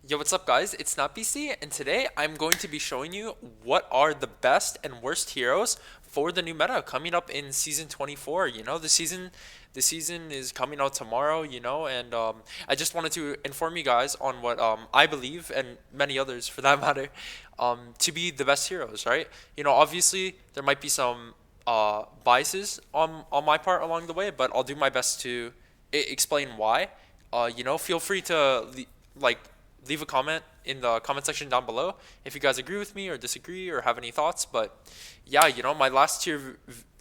Yo, what's up, guys? It's NotBC, and today I'm going to be showing you what are the best and worst heroes for the new meta coming up in season 24. The season is coming out tomorrow, and I just wanted to inform you guys on what I believe and many others, for that matter, to be the best heroes. Right? Obviously there might be some biases on my part along the way, but I'll do my best to explain why. Feel free to like leave a comment in the comment section down below if you guys agree with me or disagree or have any thoughts. But yeah, my last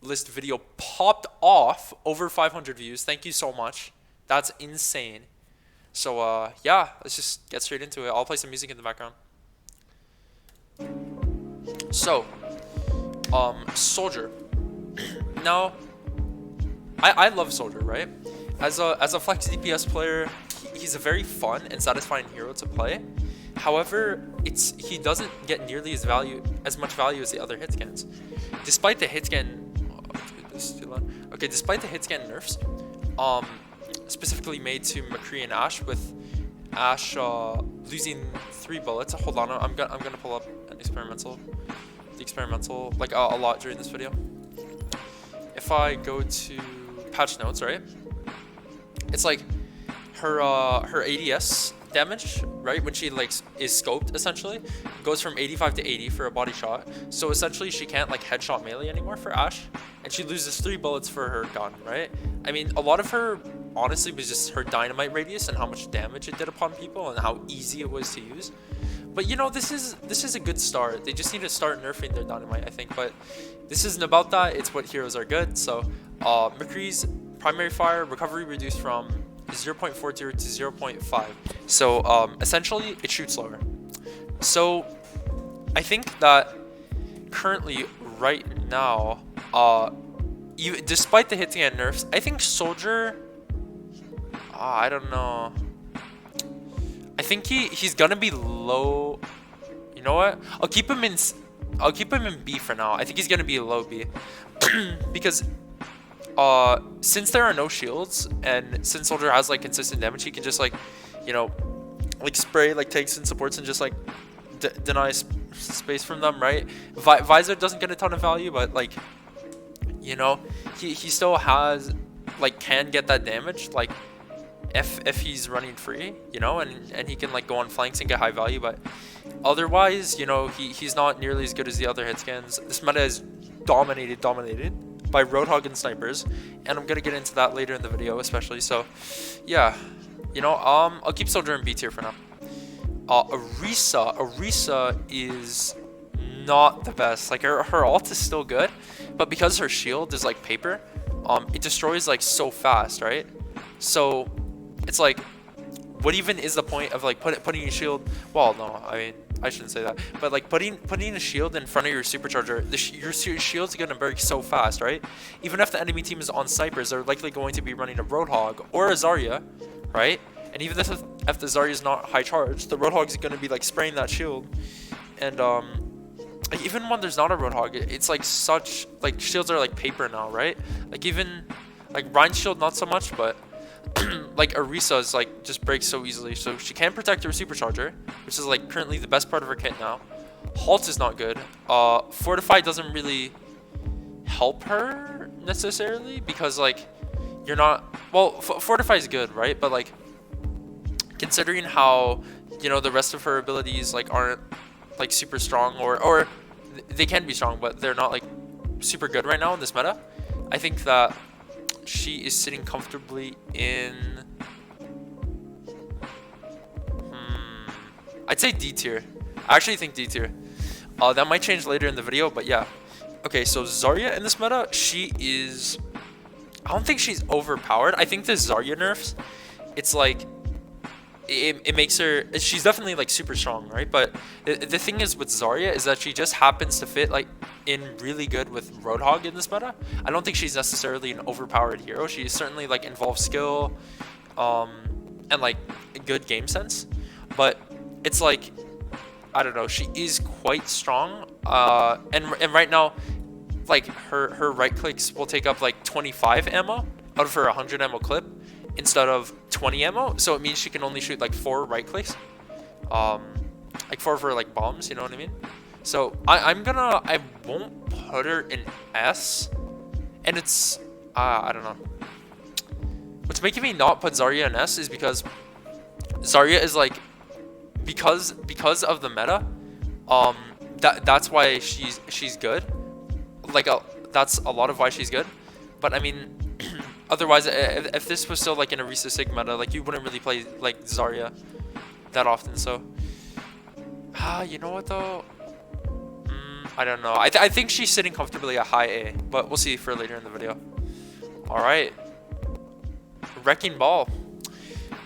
list video popped off over 500 views. Thank you so much. That's insane. So yeah, let's just get straight into it. I'll play some music in the background. So, Soldier. Now, I love Soldier, right? As a flex DPS player, he's a very fun and satisfying hero to play. However, he doesn't get nearly as much value as the other hit scans. Despite the hit scan, despite the hit scan nerfs, specifically made to McCree and Ashe, with Ashe losing 3 bullets. Hold on, I'm gonna pull up the experimental like a lot during this video. If I go to patch notes, right? It's like her ADS damage, right, when she is scoped, essentially goes from 85 to 80 for a body shot. So essentially she can't headshot melee anymore for Ashe, and she loses 3 bullets for her gun, right? I mean, a lot of her honestly was just her dynamite radius and how much damage it did upon people and how easy it was to use. But this is a good start. They just need to start nerfing their dynamite, I think. But this isn't about that. It's what heroes are good. So McCree's primary fire recovery reduced from 0.40 to 0.5. So essentially it shoots slower. So I think that currently right now, despite the hitting and nerfs, I think Soldier, I don't know. I think he's gonna be low. You know what? I'll keep him in B for now. I think he's gonna be a low B because since there are no shields and since Soldier has consistent damage, he can just spray tanks and supports and just deny space from them, right? Visor doesn't get a ton of value, but he still has can get that damage if he's running free, and he can go on flanks and get high value. But otherwise, he's not nearly as good as the other hit scans. This meta is dominated by Roadhog and snipers, and I'm gonna get into that later in the video, especially. So yeah, I'll keep Soldier in B tier for now. Orisa is not the best. Her ult is still good, but because her shield is paper, it destroys so fast, right? So it's what even is the point of putting a shield? Well, no, I mean, I shouldn't say that, but putting a shield in front of your supercharger, your shield's gonna break so fast, right? Even if the enemy team is on snipers, they're likely going to be running a Roadhog or a Zarya, right? And even if the Zarya is not high charge, the Roadhog is gonna be spraying that shield. And even when there's not a Roadhog, it's such shields are paper now, right? Even Ryan's shield not so much, but Orisa's just breaks so easily, so she can protect her supercharger, which is currently the best part of her kit now. Halt is not good. Fortify doesn't really help her necessarily because you're not, well, Fortify is good, right? But considering how the rest of her abilities aren't super strong, or they can be strong, but they're not super good right now in this meta, I think that she is sitting comfortably in I'd say D tier. I actually think D tier. That might change later in the video, but yeah. Okay, so Zarya in this meta, I don't think she's overpowered. I think the Zarya nerfs, it's it makes her, she's definitely super strong, right? But the thing is with Zarya is that she just happens to fit in really good with Roadhog in this meta. I don't think she's necessarily an overpowered hero. She certainly involves skill and good game sense, but it's I don't know, she is quite strong, and right now her right clicks will take up 25 ammo out of her 100 ammo clip instead of 20 ammo, so it means she can only shoot 4 right clicks. like for like bombs, you know what I mean? So I won't put her in S, and it's I don't know. What's making me not put Zarya in S is because Zarya is like because of the meta, that's why she's good. Like that's a lot of why she's good. But I mean, otherwise, if this was still like in a Risa Sig meta, like you wouldn't really play like Zarya that often. So, you know what though? I don't know. I think she's sitting comfortably at high A, but we'll see for later in the video. All right, Wrecking Ball.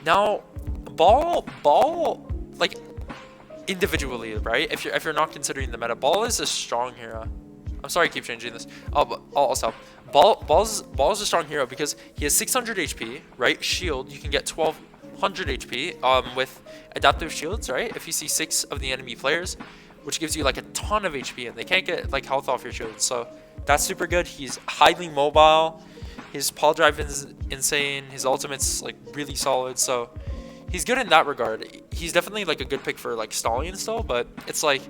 Now, ball like individually, right? If you're not considering the meta, Ball is a strong hero. I'm sorry, I keep changing this. I'll stop. Ball's a strong hero because he has 600 HP, right? Shield, you can get 1200 HP with adaptive shields, right? If you see 6 of the enemy players, which gives you like a ton of HP, and they can't get like health off your shield. So that's super good. He's highly mobile. His pole drive is insane. His ultimate's like really solid. So he's good in that regard. He's definitely like a good pick for like stalling still, but it's like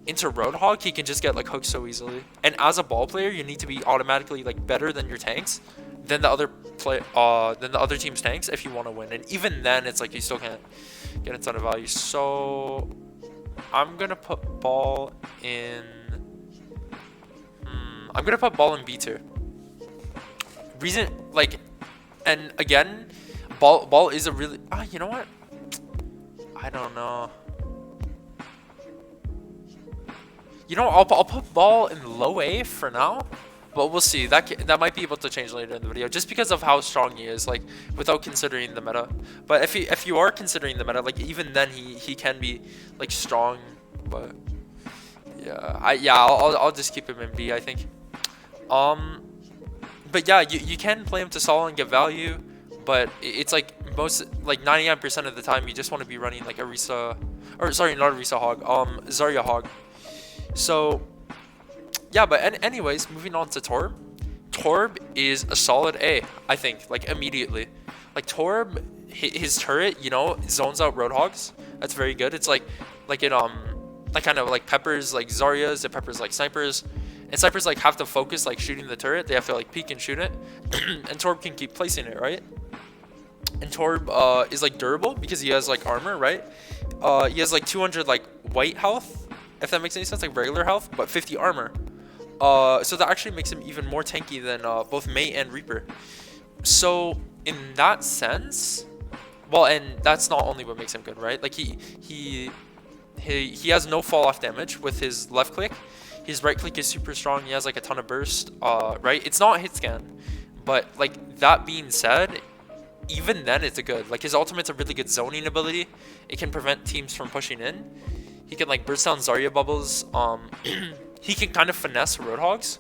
into Roadhog, he can just get like hooked so easily. And as a ball player, you need to be automatically like better than your tanks, than the other team's tanks if you want to win. And even then, it's like you still can't get a ton of value. So I'm gonna put Ball in. I'm gonna put Ball in B tier. Reason like, and again, Ball is a really you know what? I don't know. You know, I'll put Ball in low A for now, but we'll see. That might be able to change later in the video, just because of how strong he is, like without considering the meta. But if you are considering the meta, like even then he can be like strong. But yeah, I'll just keep him in B, I think. But yeah, you can play him to solo and get value, but it's like most like 99% of the time you just want to be running like a Risa, or sorry, not a Risa Hog, Zarya Hog. So yeah, but anyways, moving on to Torb. Torb is a solid A, I think, like immediately. Like Torb, his turret, you know, zones out Roadhogs. That's very good. It's like it like kind of like peppers like Zaryas, it peppers like snipers. And snipers like have to focus like shooting the turret. They have to like peek and shoot it. And Torb can keep placing it, right? And Torb is like durable because he has like armor, right? He has like 200 like white health, if that makes any sense, like regular health, but 50 armor. So that actually makes him even more tanky than both Mei and Reaper. So in that sense, well, and that's not only what makes him good, right? Like he has no fall off damage with his left click. His right click is super strong. He has like a ton of burst, right? It's not hit scan, but like that being said, even then it's a good. Like his ultimate's a really good zoning ability. It can prevent teams from pushing in. He can like burst down Zarya bubbles. He can kind of finesse Roadhogs,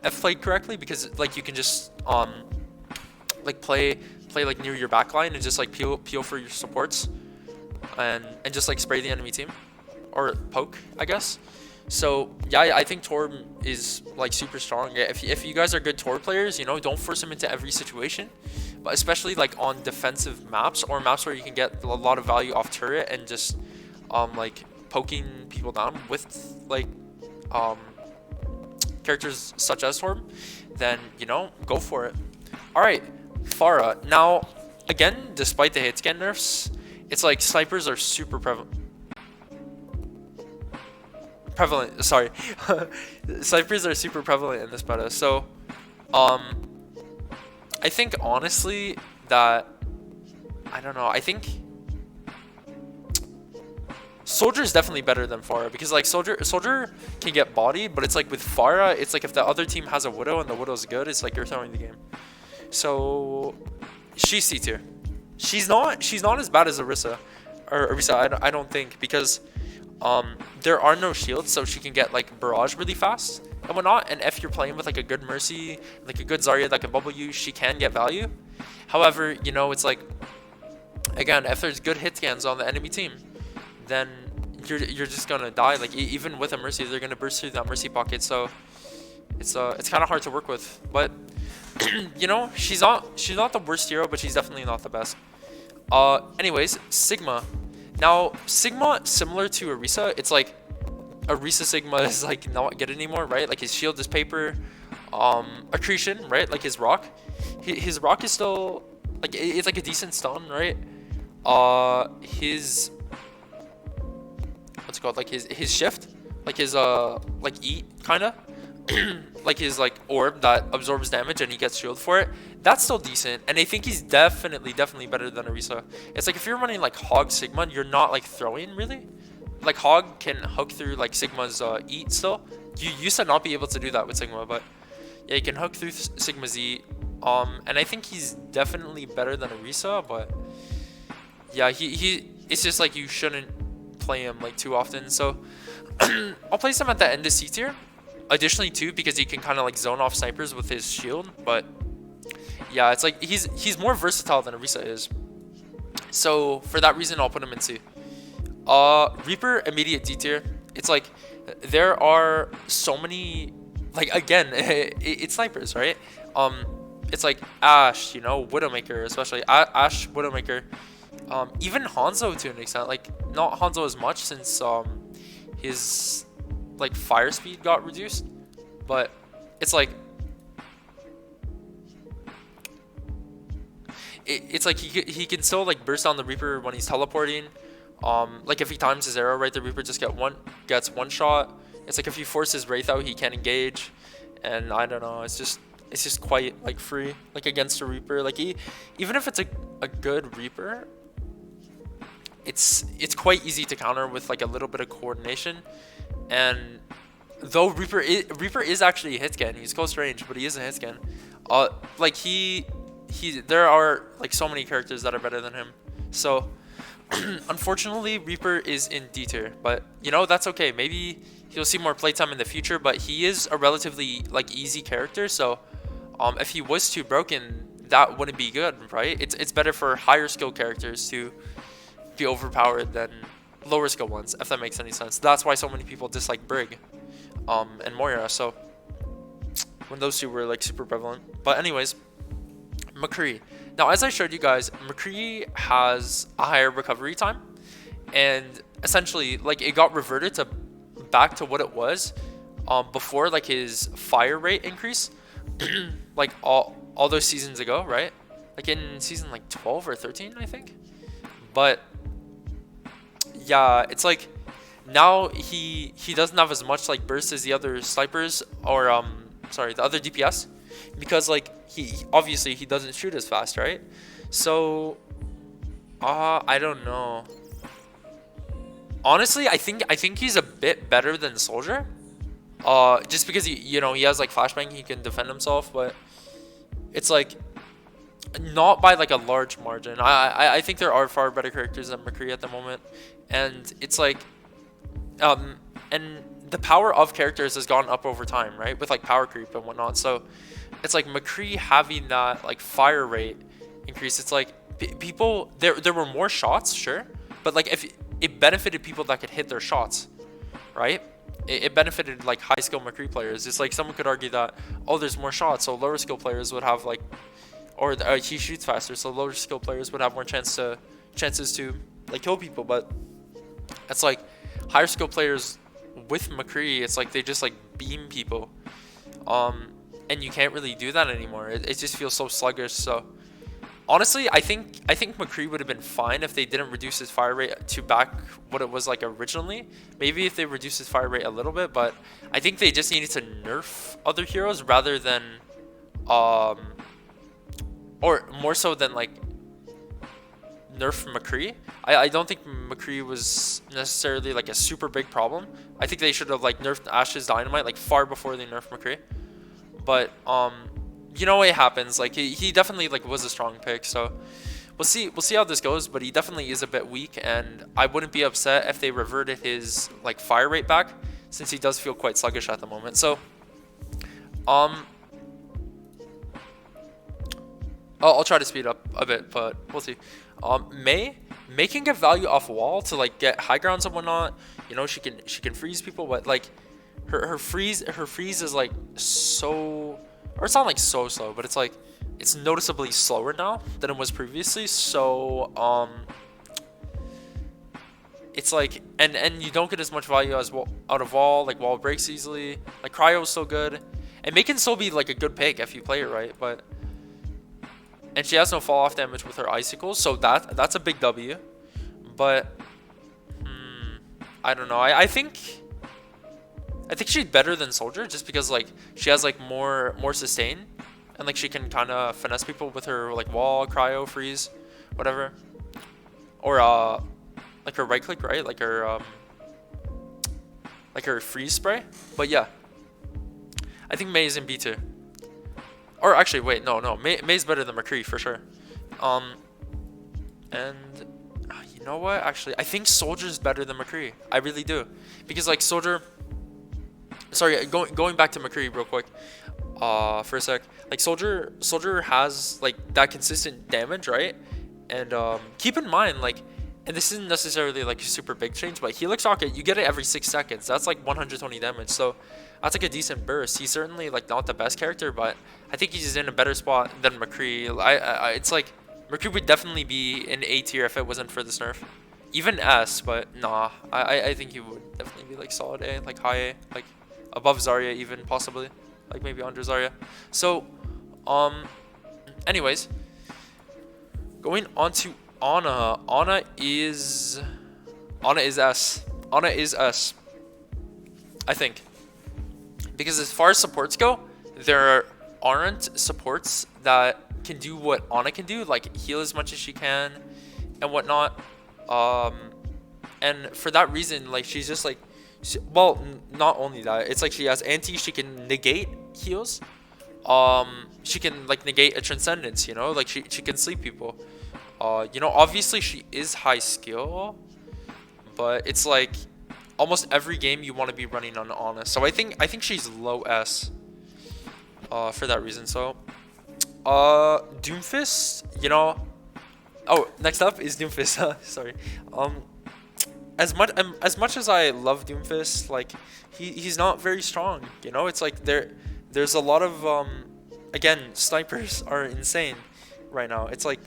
if played correctly, because like you can just like play like near your backline and just like peel for your supports, and just like spray the enemy team, or poke, I guess. So yeah, I think Torb is like super strong. Yeah, if you guys are good Torb players, you know, don't force him into every situation, but especially like on defensive maps or maps where you can get a lot of value off turret and just like poking people down with like characters such as Torb, then you know, go for it. All right, Pharah. Now again, despite the hit scan nerfs, it's like snipers are super prevalent. Sorry. Snipers are super prevalent in this meta. So I think honestly that, I don't know, I think Soldier is definitely better than Pharah, because like Soldier can get bodied, but it's like with Pharah, it's like if the other team has a Widow and the Widow's good, it's like you're throwing the game. So she's C tier. She's not as bad as Orisa, or Orisa, I don't think, because there are no shields, so she can get like barrage really fast and whatnot. And if you're playing with like a good Mercy, like a good Zarya that can bubble you, she can get value. However, you know, it's like, again, if there's good hit scans on the enemy team, then you're just gonna die. Like even with a Mercy, they're gonna burst through that Mercy pocket. So it's kind of hard to work with. But you know, she's not the worst hero, but she's definitely not the best. Anyways, Sigma. Now Sigma, similar to Orisa, it's like Orisa Sigma is like not good anymore, right? Like his shield is paper. Accretion, right? Like his rock. His rock is still like it's like a decent stun, right? His what's it called? Like his shift, like his like eat kinda. Like his like orb that absorbs damage and he gets shield for it. That's still decent, and I think he's definitely better than Orisa. It's like if you're running like Hog Sigma, you're not like throwing really. Like Hog can hook through like Sigma's eat still. You used to not be able to do that with Sigma, but yeah, you can hook through Sigma's eat. And I think he's definitely better than Orisa, but yeah, he it's just like you shouldn't play him like too often. So I'll place him at the end of C tier. Additionally too, because he can kind of like zone off snipers with his shield, but yeah, it's like he's more versatile than Orisa is. So for that reason, I'll put him in C. Reaper immediate D tier. It's like there are so many, like again, it's snipers, right? It's like Ashe, you know, Widowmaker, especially Ashe, Widowmaker, even Hanzo to an extent. Like not Hanzo as much since his like fire speed got reduced, but it's like it's like he can still like burst down the Reaper when he's teleporting. Like if he times his arrow right, the Reaper just gets one shot. It's like if he forces Wraith out, he can't engage, and I don't know. It's just quite like free like against a Reaper. Like even if it's a good Reaper, it's quite easy to counter with like a little bit of coordination. And though Reaper is actually a hit scan, he's close range, but he is a hit scan. Like there are like so many characters that are better than him. So unfortunately, Reaper is in D tier, but you know that's okay. Maybe he'll see more playtime in the future. But he is a relatively like easy character, so if he was too broken, that wouldn't be good, right? It's better for higher skill characters to be overpowered than lower skill ones, if that makes any sense. That's why so many people dislike Brig and Moira. So when those two were like super prevalent. But anyways, McCree. Now, as I showed you guys, McCree has a higher recovery time, and essentially, like it got reverted to back to what it was before, like his fire rate increase, like all those seasons ago, right? Like in season like 12 or 13, I think. But yeah, it's like now he doesn't have as much like burst as the other snipers, or sorry, the other DPS, because like he obviously he doesn't shoot as fast, right? So I don't know. Honestly, I think he's a bit better than Soldier. Just because he has like flashbang, he can defend himself, but it's like not by like a large margin. I think there are far better characters than McCree at the moment, and it's like and the power of characters has gone up over time, right? With like power creep and whatnot. So it's like McCree having that like fire rate increase. It's like people there were more shots, sure, but like if it benefited people that could hit their shots, right? It benefited like high skill McCree players. It's like someone could argue that, oh, there's more shots, so lower skill players would have like, or he shoots faster, so lower skill players would have more chances to like kill people. But it's like higher skill players with McCree, it's like they just like beam people, and you can't really do that anymore. It just feels so sluggish. So honestly, I think McCree would have been fine if they didn't reduce his fire rate to back what it was like originally. Maybe if they reduced his fire rate a little bit, but I think they just needed to nerf other heroes rather than or more so than like nerf McCree. I don't think McCree was necessarily like a super big problem. I think they should have like nerfed Ashe's Dynamite like far before they nerfed McCree. But you know, it happens. Like he definitely like was a strong pick, so we'll see how this goes. But he definitely is a bit weak, and I wouldn't be upset if they reverted his like fire rate back, since he does feel quite sluggish at the moment. So I'll try to speed up a bit, but we'll see. May can get value off wall to like get high grounds and whatnot. You know, she can freeze people, but like her freeze is like so, or it's not like so slow, but it's like it's noticeably slower now than it was previously. So it's like, and you don't get as much value as out of wall. Like wall breaks easily. Like cryo is so good, and May can still be like a good pick if you play it right. But and she has no fall off damage with her icicles, so that's a big W. But I don't know. I think she's better than Soldier just because like she has like more sustain, and like she can kind of finesse people with her like wall, cryo, freeze, whatever, or like her right click, right? Like her freeze spray. But yeah, I think May is in B2. Or actually, wait, no, May's better than McCree for sure. And you know what? Actually, I think Soldier's better than McCree. I really do, because like Soldier. Sorry, going back to McCree real quick, for a sec. Like Soldier has like that consistent damage, right? And keep in mind, like, and this isn't necessarily like a super big change, but Helix Rocket, you get it every 6 seconds. That's like 120 damage, so that's like a decent burst. He's certainly like not the best character, but I think he's in a better spot than McCree. It's like McCree would definitely be in A tier if it wasn't for this nerf. Even S, but nah, I think he would definitely be like solid A, like high A, like above Zarya even possibly, like maybe under Zarya. So, anyways, going on to Ana. Ana is S. Ana is S. I think, because as far as supports go, there aren't supports that can do what Ana can do, like heal as much as she can and whatnot. And for that reason, like she's just like, well, not only that, it's like she has anti, she can negate heals. She can like negate a transcendence, you know, like she can sleep people. You know, obviously she is high skill, but it's like almost every game you want to be running on Ana. So I think she's low S, for that reason. So, Doomfist, you know. Oh, next up is Doomfist. Sorry. As much as I love Doomfist, like he's not very strong. You know, it's like there's a lot of again, snipers are insane right now. It's like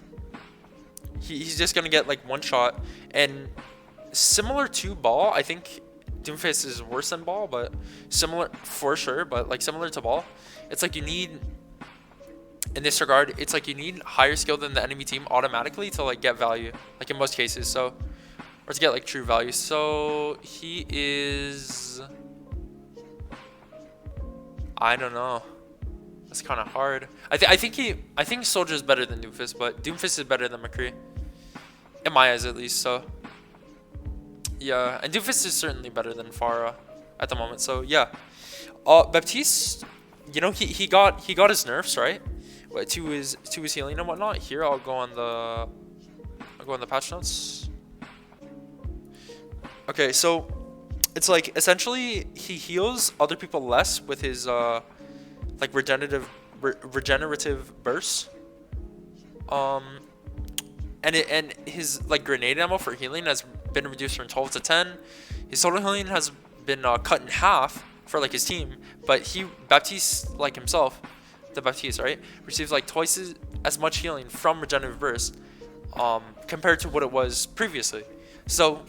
he's just gonna get like one shot, and similar to Ball, I think Doomfist is worse than Ball, but similar for sure. But like similar to Ball, it's like you need, in this regard, it's like you need higher skill than the enemy team automatically to like get value, like in most cases. So, or to get like true value. So he is, I don't know. That's kind of hard. I think Soldier's better than Doomfist, but Doomfist is better than McCree, in my eyes at least. So yeah, and Doomfist is certainly better than Pharah at the moment. So yeah, Baptiste, you know, he got his nerfs, right, to his healing and whatnot. Here I'll go on the patch notes. Okay, so it's like essentially he heals other people less with his like regenerative bursts. And his like grenade ammo for healing has been reduced from 12 to 10. His total healing has been cut in half for like his team, but Baptiste, like himself, the Baptiste, right, receives like twice as much healing from regenerative burst compared to what it was previously. So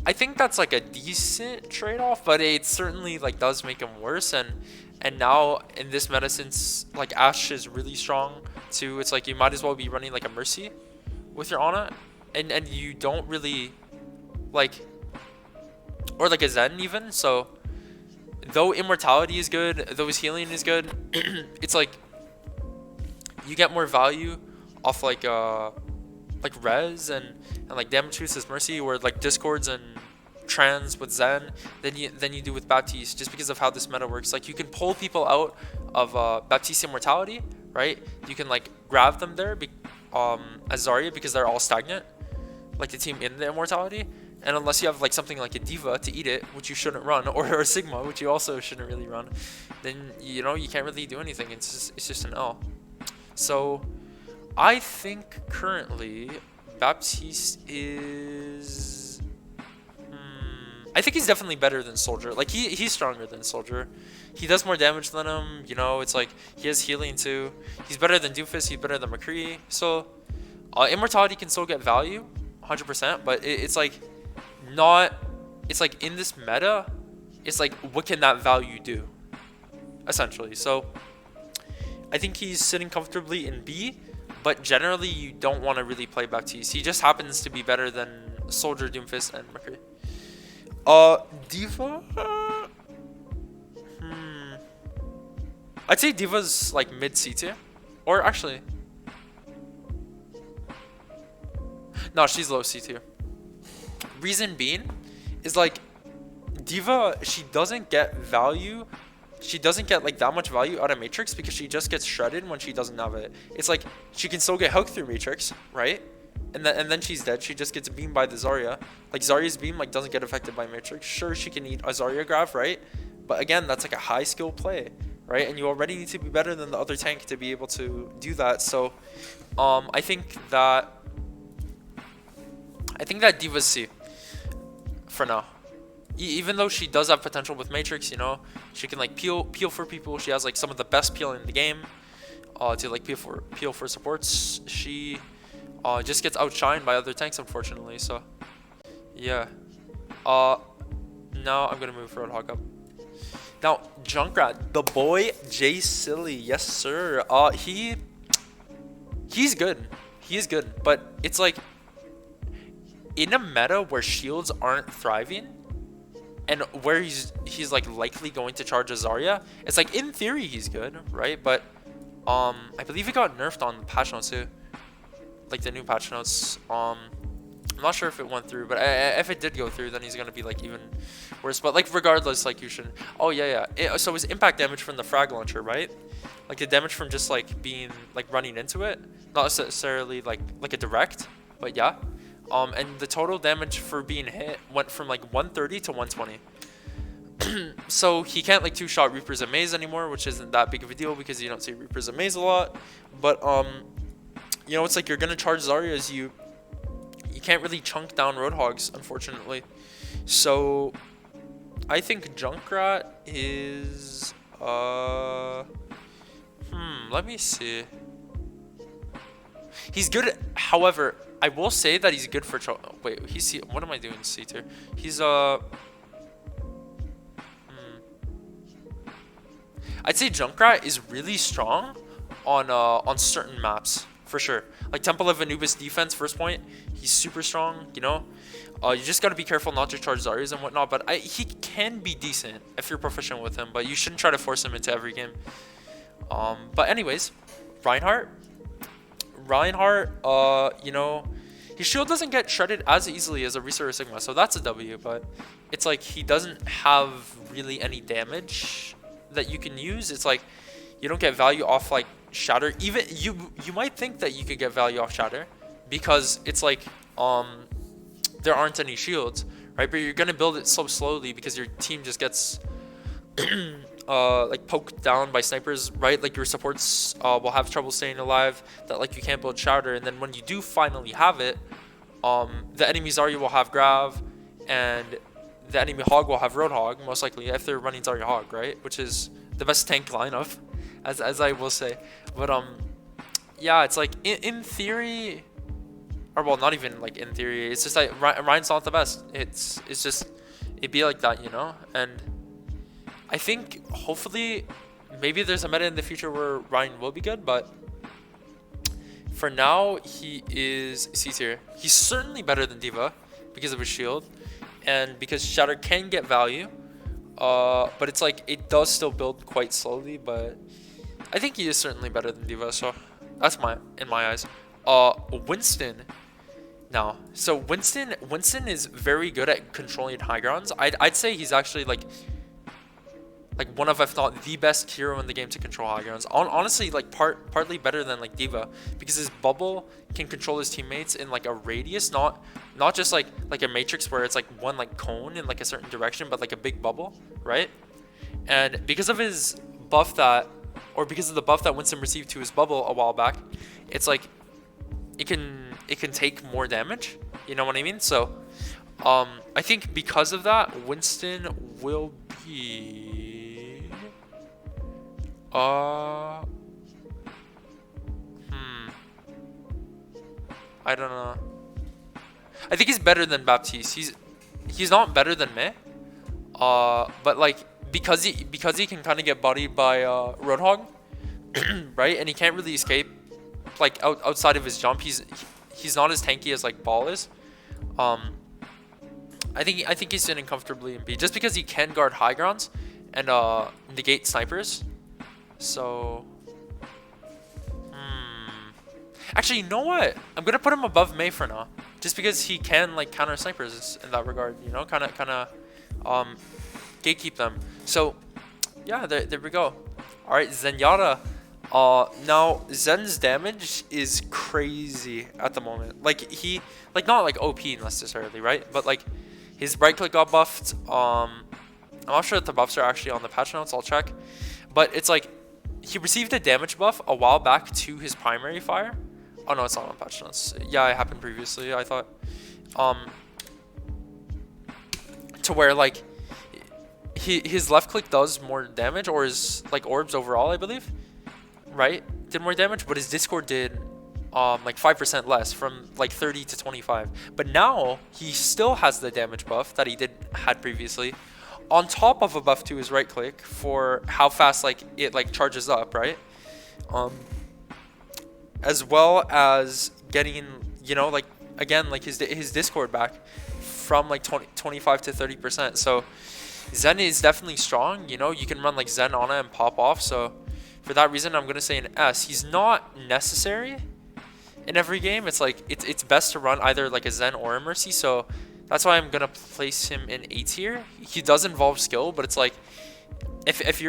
I think that's like a decent trade-off, but it certainly like does make him worse. And now in this meta, since like Ashe is really strong too, it's like you might as well be running like a Mercy with your Ana, and you don't really like, or like a Zen even. So though immortality is good, though his healing is good, it's like you get more value off like res and like damage boost as Mercy, or like discords and trans with Zen than you do with Baptiste, just because of how this meta works. Like you can pull people out of Baptiste immortality, right? You can like grab them there as Zarya, because they're all stagnant, like the team in the immortality. And unless you have like something like a Diva to eat it, which you shouldn't run, or a Sigma, which you also shouldn't really run, then you know you can't really do anything. It's just an L. So I think currently Baptiste is, I think he's definitely better than Soldier. Like he's stronger than Soldier. He does more damage than him. You know, it's like he has healing too. He's better than Doomfist. He's better than McCree. So immortality can still get value. 100%, but it's like not, it's like in this meta, it's like what can that value do essentially. So I think he's sitting comfortably in B, but generally you don't want to really play Baptiste. He just happens to be better than Soldier, Doomfist, and McCree. Diva? I'd say Diva's like mid C tier. Or actually, no, she's low C tier. Reason being is like Diva, she doesn't get value. She doesn't get like that much value out of Matrix because she just gets shredded when she doesn't have it. It's like she can still get hooked through Matrix, right? And then she's dead. She just gets beamed by the Zarya. Like Zarya's beam like doesn't get affected by Matrix. Sure, she can eat a Zarya grab, right? But again, that's like a high skill play, right? And you already need to be better than the other tank to be able to do that. So, I think that Diva's C for now. Even though she does have potential with Matrix, you know, she can like peel for people. She has like some of the best peel in the game. To like peel for supports. She just gets outshined by other tanks, unfortunately. So yeah. Now I'm gonna move Roadhog up. Now Junkrat, the boy Jay Silly, yes sir. He's good. He is good, but it's like in a meta where shields aren't thriving, and where he's like likely going to charge a Zarya, it's like in theory he's good, right? But I believe he got nerfed on the patch notes too, like the new patch notes. I'm not sure if it went through, but if it did go through, then he's gonna be like even worse. But like regardless, like you should. Oh yeah. So his impact damage from the frag launcher, right? Like the damage from just like being like running into it, not necessarily like a direct, but yeah. And the total damage for being hit went from like 130 to 120. So he can't like two-shot Reapers and Maze anymore, which isn't that big of a deal because you don't see Reapers and Maze a lot. But you know, it's like you're gonna charge Zaryas, you can't really chunk down Roadhogs, unfortunately. So I think Junkrat is let me see. He's good, however, I will say that he's good for wait, he's C. What am I doing C tier? He's I'd say Junkrat is really strong on certain maps for sure. Like Temple of Anubis defense first point, he's super strong, you know. You just gotta be careful not to charge Zaryas and whatnot, but he can be decent if you're proficient with him, but you shouldn't try to force him into every game. But anyways, Reinhardt, you know, his shield doesn't get shredded as easily as a Reaper Sigma, so that's a W, but it's like he doesn't have really any damage that you can use. It's like you don't get value off like Shatter. Even you might think that you could get value off Shatter because it's like there aren't any shields, right? But you're gonna build it so slowly because your team just gets like poked down by snipers, right? Like your supports will have trouble staying alive, that like you can't build Shouter, and then when you do finally have it, the enemy Zarya will have Grav, and the enemy Hog will have Roadhog, most likely, if they're running Zarya Hog, right? Which is the best tank lineup, as I will say. But yeah, it's like in theory, or well, not even like in theory, it's just like Ryan's not the best. It's just, it'd be like that, you know? And I think hopefully maybe there's a meta in the future where Ryan will be good, but for now he is C tier. He's certainly better than Diva because of his shield and because Shatter can get value, but it's like it does still build quite slowly. But I think he is certainly better than Diva, so that's in my eyes. Winston now. So Winston is very good at controlling high grounds. I'd say he's actually like one of, if not the best hero in the game to control high grounds. Honestly, like partly better than like Diva, because his bubble can control his teammates in like a radius, not just like a Matrix where it's like one like cone in like a certain direction, but like a big bubble, right? And because of his buff because of the buff that Winston received to his bubble a while back, it's like it can take more damage. You know what I mean? So I think because of that, Winston will be I don't know. I think he's better than Baptiste. He's not better than me. But like because he can kind of get bodied by Roadhog, right? And he can't really escape like outside of his jump. He's not as tanky as like Ball is. I think he's sitting comfortably in B just because he can guard high grounds and negate snipers. So actually, you know what? I'm gonna put him above Mei for now, just because he can like counter snipers in that regard. You know, kind of gatekeep them. So yeah, there we go. All right, Zenyatta. Now Zen's damage is crazy at the moment. Like not like OP necessarily, right? But like his right click got buffed. I'm not sure if the buffs are actually on the patch notes. I'll check. But it's like he received a damage buff a while back to his primary fire. Oh no, it's not on patch notes. Yeah, it happened previously, I thought. To where like his left click does more damage, or his like orbs overall, I believe, right, did more damage, but his Discord did like 5% less, from like 30 to 25. But now he still has the damage buff that he had previously, on top of a buff to his right click for how fast like it like charges up, right? As well as getting, you know, like again like his Discord back from like 25 to 30%. So Zen is definitely strong. You know, you can run like Zen Ana and pop off. So for that reason, I'm gonna say an S. He's not necessary in every game. It's like it's best to run either like a Zen or a Mercy. So that's why I'm gonna place him in A tier. He does involve skill, but it's like if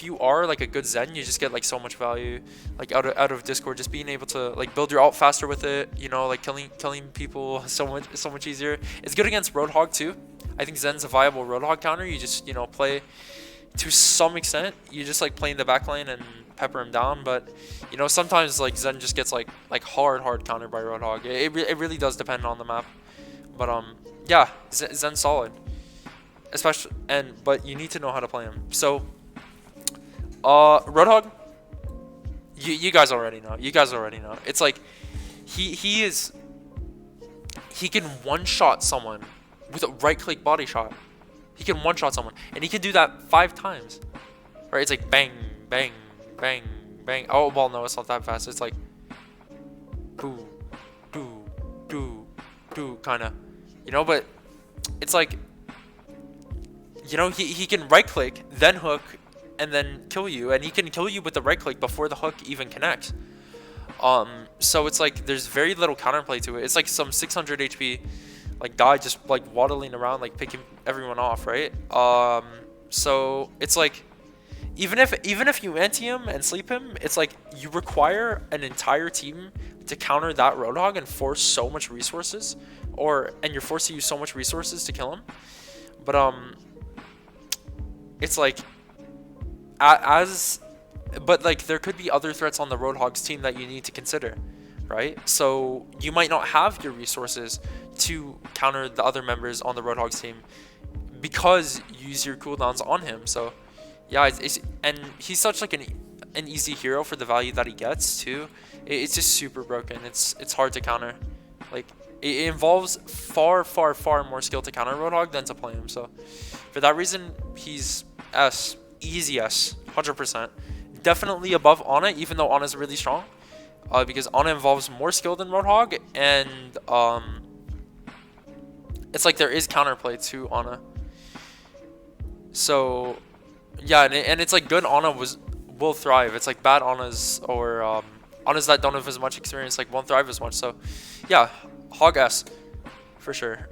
you are like a good Zen, you just get like so much value like out of Discord, just being able to like build your ult faster with it, you know, like killing people so much easier. It's good against Roadhog too. I think Zen's a viable Roadhog counter. You just, you know, play to some extent, you just like play in the backline and pepper him down. But you know, sometimes like Zen just gets like hard countered by Roadhog. It really does depend on the map. But yeah, Zen's solid. Especially, but you need to know how to play him. So Roadhog, you guys already know. It's like he can one-shot someone with a right-click body shot. He can one-shot someone, and he can do that 5 times. Right? It's like bang, bang, bang, bang. Oh well, no, it's not that fast. It's like boo, boo, boo, boo, kind of. You know, but it's like, you know, he can right click, then hook, and then kill you, and he can kill you with the right click before the hook even connects. So it's like there's very little counterplay to it. It's like some 600 HP like guy just like waddling around like picking everyone off, right? So it's like even if you anti him and sleep him, it's like you require an entire team to counter that Roadhog and force so much resources, and you're forced to use so much resources to kill him. But it's like but like there could be other threats on the Roadhog's team that you need to consider, right? So you might not have your resources to counter the other members on the Roadhog's team because you use your cooldowns on him. So yeah, and he's such like an easy hero for the value that he gets too. It's just super broken. It's hard to counter. Like it involves far more skill to counter Roadhog than to play him. So for that reason, he's S, easy S, 100%. Definitely above Ana, even though Ana's really strong, because Ana involves more skill than Roadhog, and it's like there is counterplay to Ana. So yeah, and it's like good Ana will thrive. It's like bad Anas or Anas that don't have as much experience like won't thrive as much. So yeah, Hog S for sure.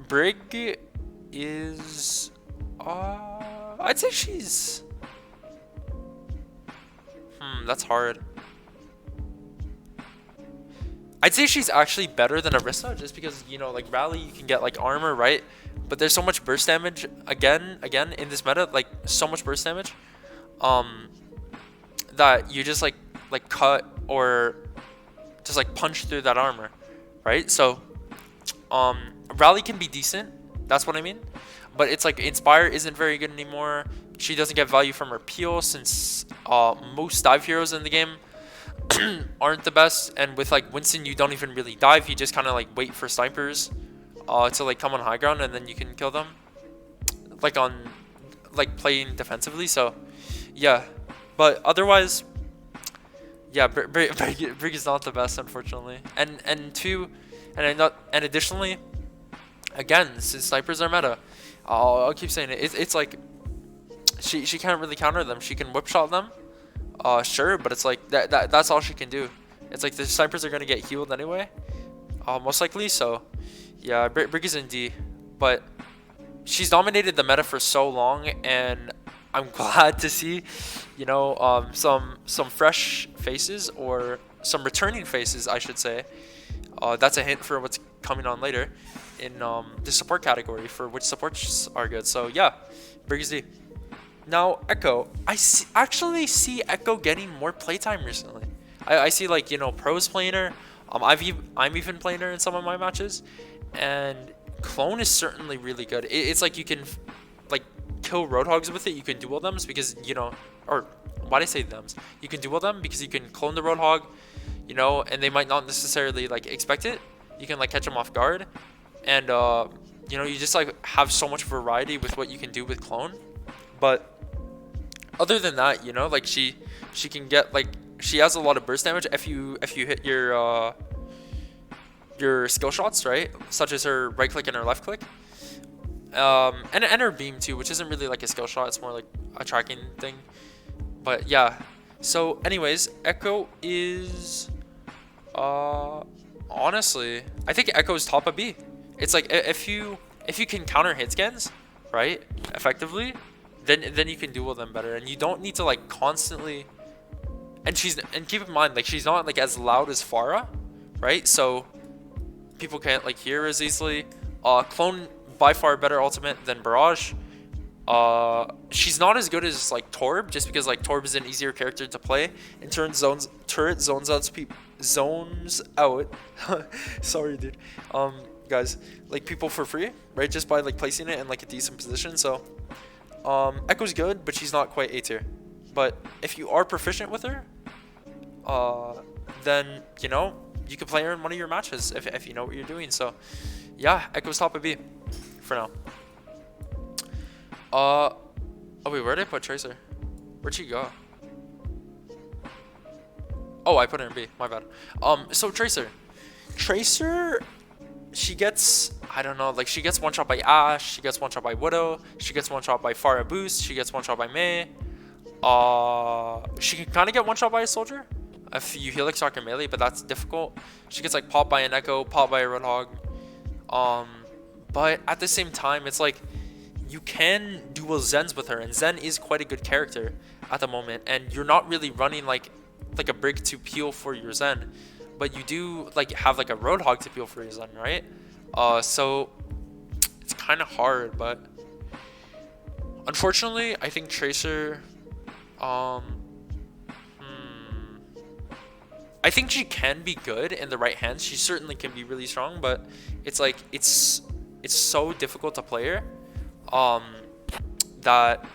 Brig is I'd say she's that's hard. I'd say she's actually better than Arissa, just because, you know, like Rally you can get like armor, right? But there's so much burst damage again in this meta, like so much burst damage that you just like cut or just like punch through that armor, right? So Rally can be decent, that's what I mean, but it's like Inspire isn't very good anymore. She doesn't get value from her peel since most dive heroes in the game aren't the best, and with like Winston you don't even really dive, you just kind of like wait for snipers, to like come on high ground and then you can kill them, like on like playing defensively. So yeah, but otherwise, yeah, Brig is not the best, unfortunately. And two, and additionally, again, since snipers are meta, I'll keep saying it. It's like she can't really counter them. She can whip shot them, sure, but it's like that's all she can do. It's like the snipers are gonna get healed anyway, most likely. So yeah, Brig is in D, but she's dominated the meta for so long, and I'm glad to see, you know, some fresh faces, or some returning faces, I should say. That's a hint for what's coming on later in the support category for which supports are good. So yeah, Brig is D. Now Echo, actually see Echo getting more playtime recently. I see, like, you know, pros playing her. I'm even playing her in some of my matches, and Clone is certainly really good. It's like you can like kill Roadhogs with it. You can duel them because, you know, or why do I say them? You can duel them because you can clone the Roadhog, you know, and they might not necessarily like expect it. You can like catch them off guard, and you know, you just like have so much variety with what you can do with Clone. But other than that, you know, like she can get, like, she has a lot of burst damage if you hit your skill shots, right? Such as her right click and her left click. And her beam too, which isn't really like a skill shot, it's more like a tracking thing. But yeah. So anyways, Echo is honestly, I think Echo's top of B. It's like if you can counter hit scans, right, effectively, then you can duel them better, and you don't need to like constantly. And keep in mind, like, she's not like as loud as Pharah, right? So people can't like hear as easily. Clone by far better ultimate than Barrage. She's not as good as like Torb, just because like Torb is an easier character to play and turret zones out. Sorry, dude. Guys, like, people for free, right? Just by like placing it in like a decent position. So Echo's good, but she's not quite A tier. But if you are proficient with her, then, you know, you can play her in one of your matches if you know what you're doing. So yeah, Echo's top of B for now. Oh wait, where did I put Tracer? Where'd she go? Oh, I put her in B, my bad. So Tracer, she gets, I don't know, like, she gets one shot by Ashe, she gets one shot by Widow, she gets one shot by Pharah Boost, she gets one shot by Mei. She can kind of get one shot by a soldier if you helix arc or melee, but that's difficult. She gets like popped by an Echo, popped by a Roadhog. But at the same time, it's like you can duel Zens with her, and Zen is quite a good character at the moment, and you're not really running like a Brig to peel for your Zen, but you do like have like a Roadhog to peel for your Zen, right? So it's kind of hard, but unfortunately, I think Tracer. I think she can be good in the right hands. She certainly can be really strong, but it's like it's so difficult to play her. That,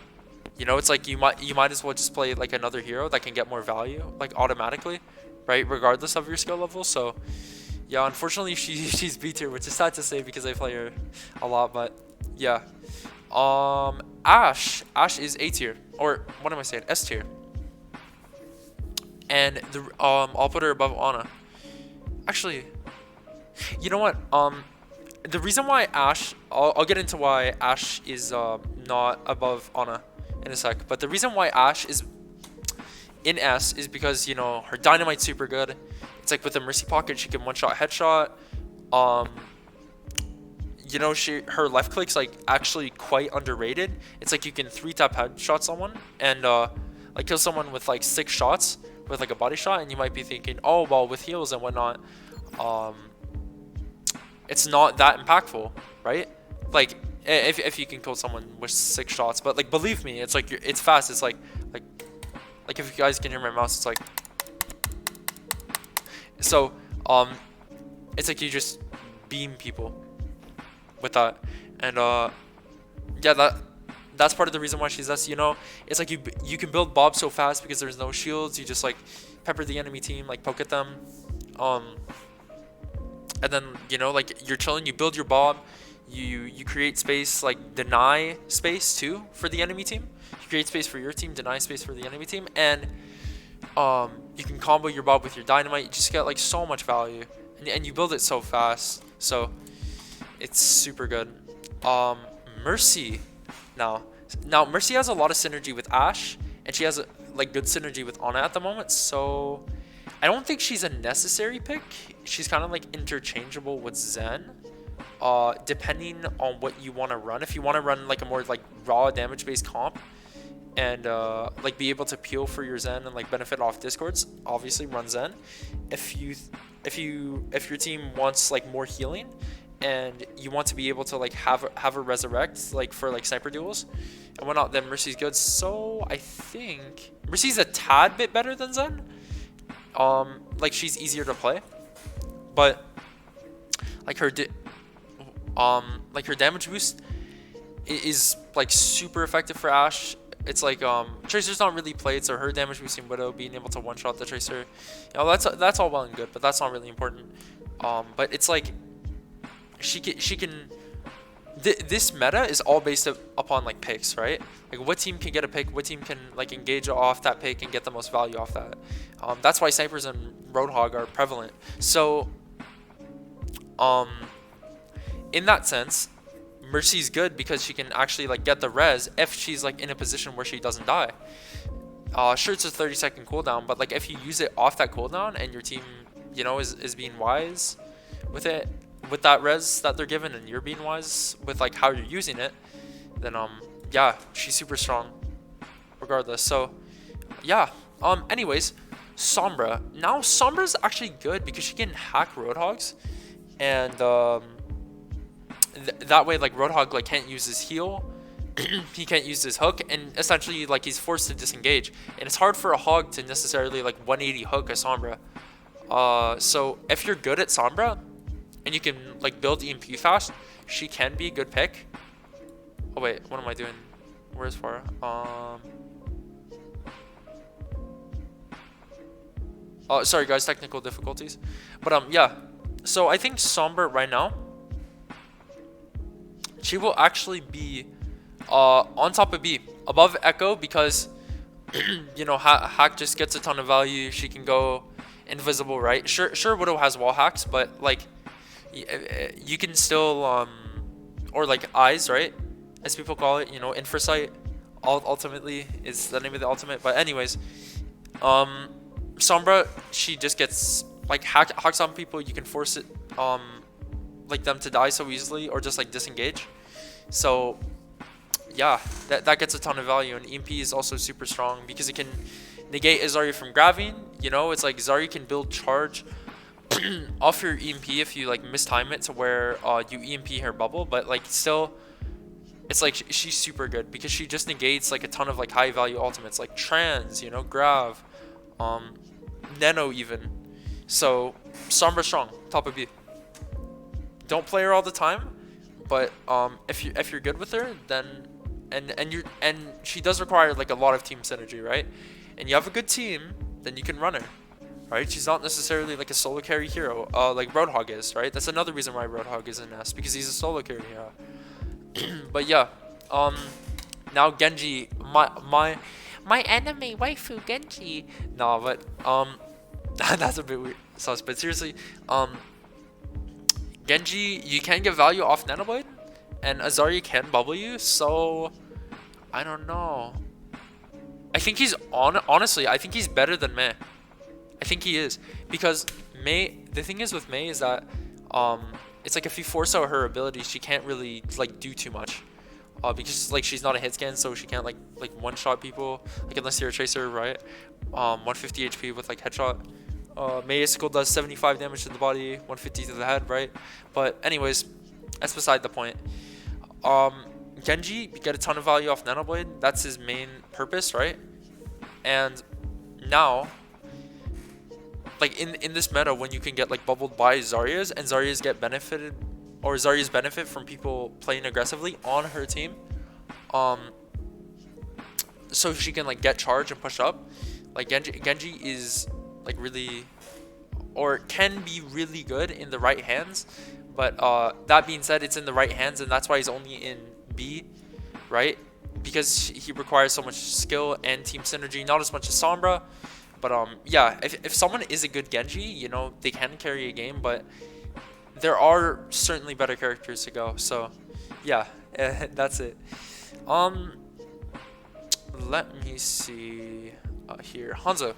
you know, it's like you might as well just play like another hero that can get more value like automatically, right? Regardless of your skill level. So yeah, unfortunately she's B tier, which is sad to say because I play her a lot, but yeah. Ashe is A tier, or what am I saying? S tier. And I'll put her above Ana. Actually, you know what? The reason why Ashe, I'll get into why Ashe is not above Ana in a sec. But the reason why Ashe is in S is because, you know, her dynamite's super good. It's like with the Mercy Pocket, she can one-shot headshot. You know, her left click's like actually quite underrated. It's like you can 3-tap headshot someone and like kill someone with like 6 shots with like a body shot, and you might be thinking, oh well, with heals and whatnot, it's not that impactful, right? Like if you can kill someone with 6 shots, but like believe me, it's like it's fast. It's like if you guys can hear my mouse, it's like, so it's like you just beam people with that, and yeah, that's part of the reason why she's S. You know, it's like you can build Bob so fast because there's no shields. You just like pepper the enemy team, like poke at them, and and then you know, like you're chilling, you build your bomb, you create space, like deny space too for the enemy team. You create space for your team, deny space for the enemy team, and you can combo your bomb with your dynamite. You just get like so much value, and you build it so fast. So it's super good. Mercy now Mercy has a lot of synergy with Ashe, and she has like good synergy with Ana at the moment. So I don't think she's a necessary pick. She's kind of like interchangeable with Zen, depending on what you want to run. If you want to run like a more like raw damage based comp, and like be able to peel for your Zen and like benefit off discords, obviously run Zen. If your team wants like more healing, and you want to be able to like have a resurrect like for like sniper duels and whatnot, then Mercy's good. So I think Mercy's a tad bit better than Zen. Like she's easier to play, but like her damage boost is like super effective for Ashe. It's like Tracer's not really played, so her damage boosting Widow, being able to one shot the Tracer, you know, that's all well and good, but that's not really important. But it's like she can this meta is all based upon like picks, right? Like what team can get a pick, what team can like engage off that pick and get the most value off that. That's why snipers and Roadhog are prevalent. So in that sense, Mercy's good because she can actually like get the res if she's like in a position where she doesn't die. Sure, it's a 30-second cooldown, but like if you use it off that cooldown and your team, you know, is being wise with it, with that res that they're given, and you're being wise with like how you're using it, then yeah, she's super strong regardless. So yeah, anyways, Sombra. Now Sombra's actually good because she can hack Roadhogs, and that way like Roadhog like can't use his heal, he can't use his hook, and essentially like he's forced to disengage, and it's hard for a hog to necessarily like 180 hook a Sombra. So if you're good at Sombra and you can like build EMP fast, she can be a good pick. Oh wait, what am I doing? Where's Farah? Oh, sorry guys, technical difficulties. But yeah, so I think Sombra right now, she will actually be on top of B, above Echo, because you know, hack just gets a ton of value. She can go invisible, right? Sure Widow has wall hacks, but like you can still or like eyes, right, as people call it, you know, infrasight ultimately is the name of the ultimate. But anyways, Sombra, she just gets like hacks on people. You can force it like them to die so easily, or just like disengage. So yeah, that gets a ton of value. And EMP is also super strong because it can negate a Zarya from grabbing. You know, it's like Zarya can build charge off your EMP if you like mistime it to where you EMP her bubble, but like still it's like she's super good because she just negates like a ton of like high value ultimates like trans, you know, grav, nano even. So Sombra strong, top of B. Don't play her all the time, but if you're good with her, then and she does require like a lot of team synergy, right? And you have a good team, then you can run her, right? She's not necessarily like a solo carry hero, like Roadhog is, right? That's another reason why Roadhog is in S, because he's a solo carry hero. But yeah, now Genji, my anime waifu Genji. No, but that's a bit weird. But seriously, Genji, you can get value off Nanoblade, and Zarya can bubble you, so I don't know. I think he's honestly, I think he's better than Mei. I think he is, because Mei, the thing is with Mei is that it's like if you force out her abilities, she can't really like do too much, because like she's not a hit scan, so she can't like one shot people, like unless you're a Tracer, right? 150 HP with like headshot. Mei Icicle does 75 damage to the body, 150 to the head, right? But anyways, that's beside the point. Genji, you get a ton of value off Nanoblade. That's his main purpose, right? And now, like in this meta, when you can get like bubbled by Zarya's, and Zarya's get benefited, or Zarya's benefit from people playing aggressively on her team, so she can like get charge and push up. Like Genji is like really or can be really good in the right hands. But that being said, it's in the right hands, and that's why he's only in B, right? Because he requires so much skill and team synergy, not as much as Sombra. But yeah, if someone is a good Genji, you know, they can carry a game, but there are certainly better characters to go. So yeah, that's it. Let me see here. Hanzo.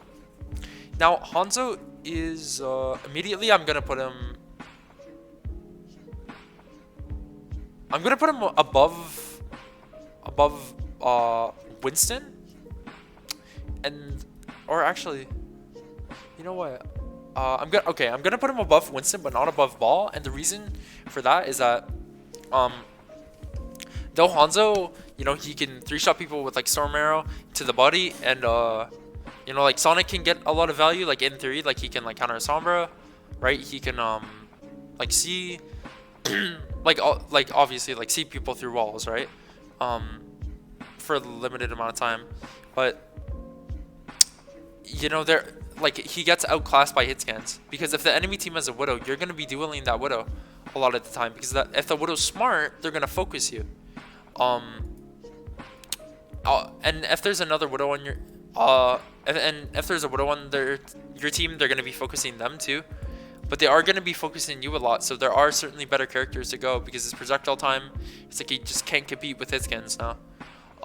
Now Hanzo is immediately I'm gonna put him above Winston, and or actually, you know what? I'm gonna put him above Winston, but not above Ball. And the reason for that is that though Hanzo, you know, he can 3-shot people with like Storm Arrow to the body, and you know, like Sonic can get a lot of value, like in theory, like he can like counter Sombra, right? He can like see like obviously like see people through walls, right? For a limited amount of time, but you know, there like he gets outclassed by hit scans, because if the enemy team has a Widow, you're gonna be dueling that Widow a lot of the time, because if the Widow's smart, they're gonna focus you. And if there's another Widow on your and if there's a Widow on your team, they're gonna be focusing them too. But they are going to be focusing you a lot, so there are certainly better characters to go, because his projectile time, it's like he just can't compete with hit scans now.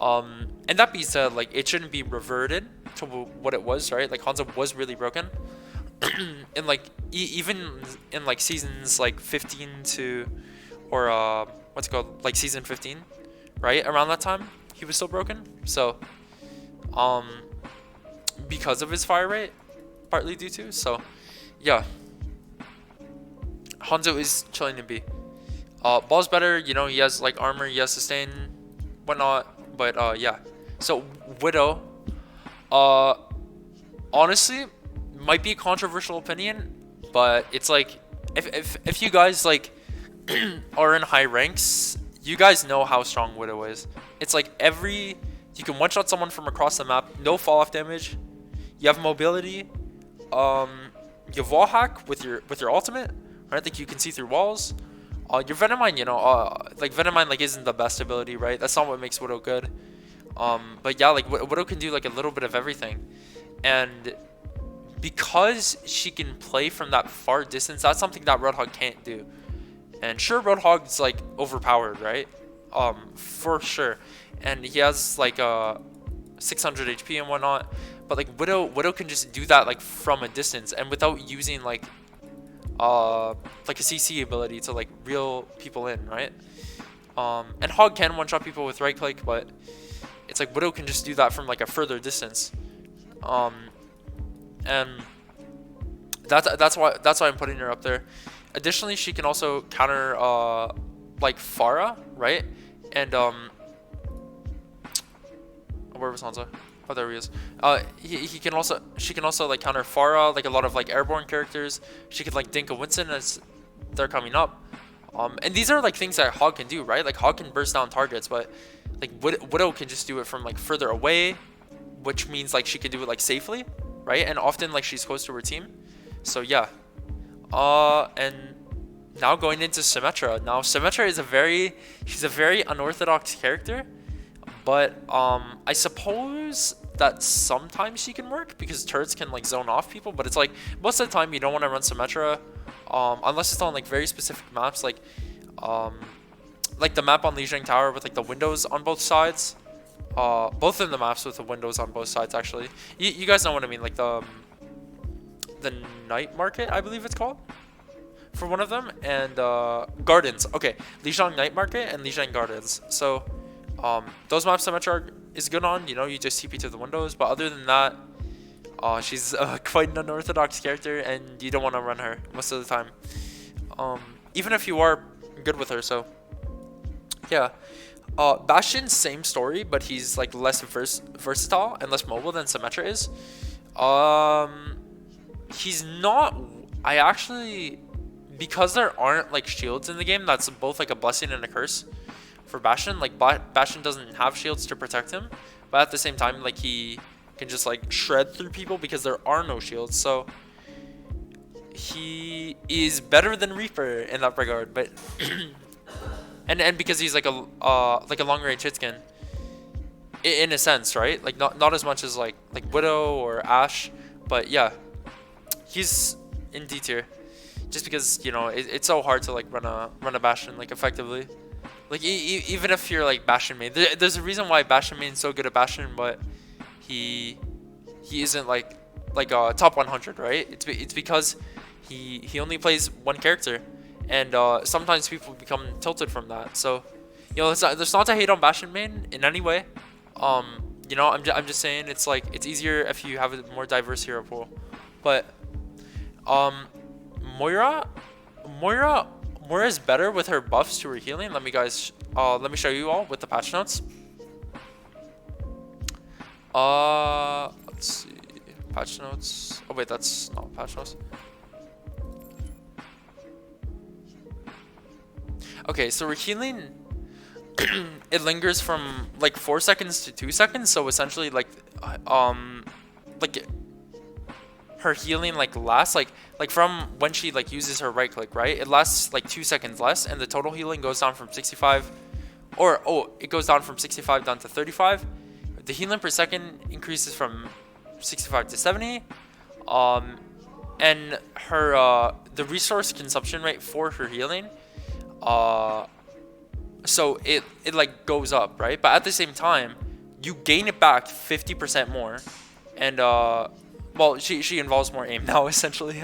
And that being said, like, it shouldn't be reverted to what it was, right? Like, Hanzo was really broken. And like even in like seasons like 15 to, or what's it called, like season 15, right? Around that time, he was still broken. So because of his fire rate, partly due to. So yeah, Hanzo is chilling in B. Ball's better, you know, he has like armor, he has sustain, whatnot, but yeah. So Widow, honestly, might be a controversial opinion, but it's like, if you guys like are in high ranks, you guys know how strong Widow is. It's like you can one-shot someone from across the map, no fall-off damage, you have mobility, you have wall hack with your ultimate, right? Like you can see through walls. Your Venomine, you know, like Venomine like isn't the best ability, right? That's not what makes Widow good. But yeah, like Widow can do like a little bit of everything, and because she can play from that far distance, that's something that Roadhog can't do. And sure, Roadhog's like overpowered, right? For sure, and he has like 600 HP and whatnot. But like Widow can just do that like from a distance and without using like a CC ability to like reel people in, right? And Hog can one-shot people with right click, but it's like Widow can just do that from like a further distance. And that's why I'm putting her up there. Additionally, she can also counter like Pharah, right? And where was Hanzo? Oh, there he is. She can also like counter Pharah, like a lot of like airborne characters. She could like dink a Winston as they're coming up. And these are like things that Hog can do, right? Like Hog can burst down targets, but like Widow can just do it from like further away, which means like she can do it like safely, right? And often like she's close to her team. So yeah. And now going into Symmetra. Now Symmetra is she's a very unorthodox character, but I suppose that sometimes she can work because turrets can like zone off people, but it's like most of the time you don't want to run Symmetra unless it's on like very specific maps, like the map on Lijiang Tower with like the windows on both sides. Both of the maps with the windows on both sides, actually. You guys know what I mean, like the night market, I believe it's called, for one of them, and gardens. Okay, Lijiang Night Market and Lijiang Gardens. So those maps Symmetra is good on, you know, you just TP to the windows, but other than that, she's quite an unorthodox character, and you don't want to run her most of the time, even if you are good with her. So yeah. Bastion, same story, but he's like less versatile and less mobile than Symmetra is. He's not. I actually, because there aren't like shields in the game, that's both like a blessing and a curse for Bastion. Like Bastion doesn't have shields to protect him, but at the same time, like he can just like shred through people because there are no shields. So he is better than Reaper in that regard, but and because he's like a long range hit skin in a sense, right? Like not as much as like Widow or Ashe, but yeah, he's in D tier just because, you know, it's so hard to like run a Bastion like effectively. Like even if you're like Bastion main, there's a reason why Bastion main is so good at Bastion, but he isn't like top 100, right? It's because he only plays one character, and sometimes people become tilted from that. So, you know, there's not to hate on Bastion main in any way. You know, I'm just saying it's like it's easier if you have a more diverse hero pool. But Moira is better with her buffs to her healing. Let me show you all with the patch notes. Let's see. Patch notes. Oh wait, that's not patch notes. Okay, so her healing it lingers from like 4 seconds to 2 seconds, so essentially like her healing like lasts like from when she like uses her right click, right? It lasts like 2 seconds less, and the total healing goes down from 65, or it goes down from 65 down to 35. The healing per second increases from 65 to 70, and her the resource consumption rate for her healing, so it like goes up, right? But at the same time, you gain it back 50% more, and well, she involves more aim now essentially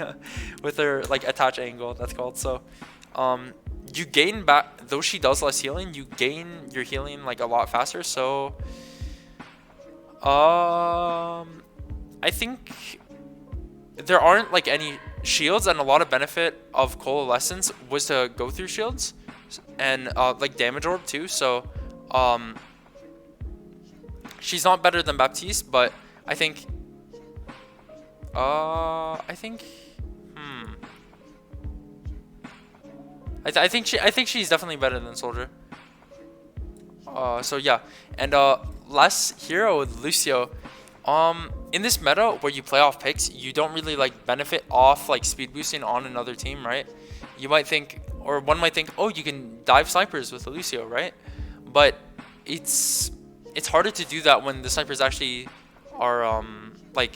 with her like attach angle, that's called. So you gain back, though she does less healing, you gain your healing like a lot faster. So I think there aren't like any shields, and a lot of benefit of Coalescence was to go through shields and like damage orb too. So she's not better than Baptiste, but I think I think she's definitely better than Soldier. So yeah, and last hero with Lucio. In this meta where you play off picks, you don't really like benefit off like speed boosting on another team, right? You might think, or one might think, oh, you can dive snipers with Lucio, right? But it's harder to do that when the snipers actually are like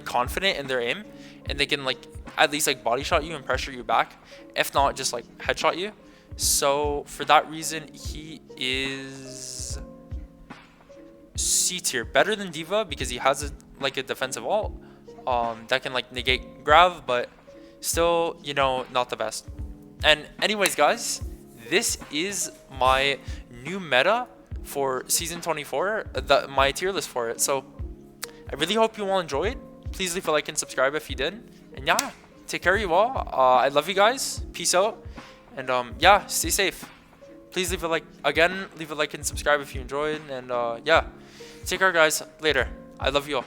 confident in their aim, and they can like at least like body shot you and pressure you back, if not just like headshot you. So for that reason, he is C tier, better than D.Va because he has a defensive ult that can like negate grav, but still, you know, not the best. And anyways, guys, this is my new meta for season 24, my tier list for it. So I really hope you all enjoyed. Please leave a like and subscribe if you did. And yeah, take care of you all. I love you guys. Peace out. And yeah, stay safe. Please leave a like and subscribe if you enjoyed. And yeah, take care, guys. Later. I love you all.